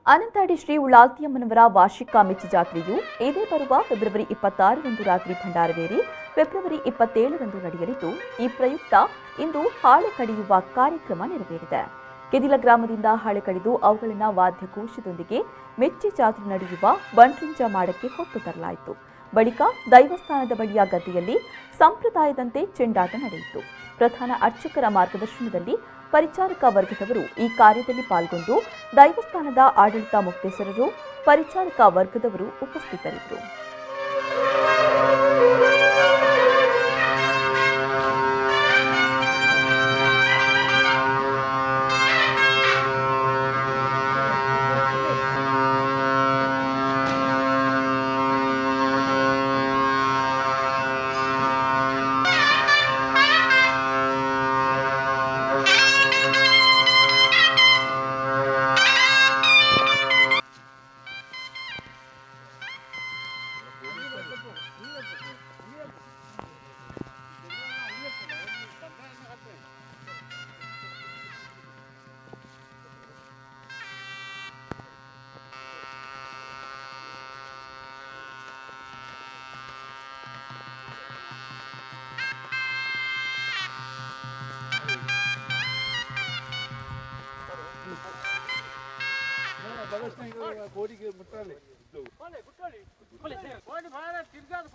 ಅನಂತಾಡಿ ಶ್ರೀ ಉಳ್ಳಾಲ್ತಿಯಮ್ಮನವರ ವಾರ್ಷಿಕ ಮೆಚ್ಚು ಜಾತ್ರೆಯು ಇದೇ ಬರುವ ಫೆಬ್ರವರಿ 26ರಂದು ರಾತ್ರಿ ಭಂಡಾರವೇರಿ ಫೆಬ್ರವರಿ 27ರಂದು ನಡೆಯಲಿದ್ದು, ಈ ಪ್ರಯುಕ್ತ ಇಂದು ಹಾಳೆ ಕಡಿಯುವ ಕಾರ್ಯಕ್ರಮ ನೆರವೇರಿದೆ. ಕೆದಿಲ ಗ್ರಾಮದಿಂದ ಹಾಳೆ ಕಡಿದು ಅವುಗಳನ್ನು ವಾದ್ಯಘೋಷದೊಂದಿಗೆ ಮೆಚ್ಚಿ ಜಾತ್ರೆ ನಡೆಯುವ ಬಂಟ್ರಿಂಜ ಮಾಡಕ್ಕೆ ಹೊತ್ತು ತರಲಾಯಿತು. ಬಳಿಕ ದೈವಸ್ಥಾನದ ಬಳಿಯ ಗದ್ದೆಯಲ್ಲಿ ಸಂಪ್ರದಾಯದಂತೆ ಚೆಂಡಾಟ ನಡೆಯಿತು. ಪ್ರಧಾನ ಅರ್ಚಕರ ಮಾರ್ಗದರ್ಶನದಲ್ಲಿ ಪರಿಚಾರಕ ವರ್ಗದವರು ಈ ಕಾರ್ಯದಲ್ಲಿ ಪಾಲ್ಗೊಂಡು ದೈವಸ್ಥಾನದ ಆಡಳಿತ ಮುಖ್ಯಸ್ಥರು, ಪರಿಚಾರಕ ವರ್ಗದವರು ಉಪಸ್ಥಿತರಿದ್ದರು. ಕೋಡಿಗೆ ಮುಟ್ಟಾಲೆ ಕೋಡಿ ಭಾಳ ತಿರ್ಗಾದ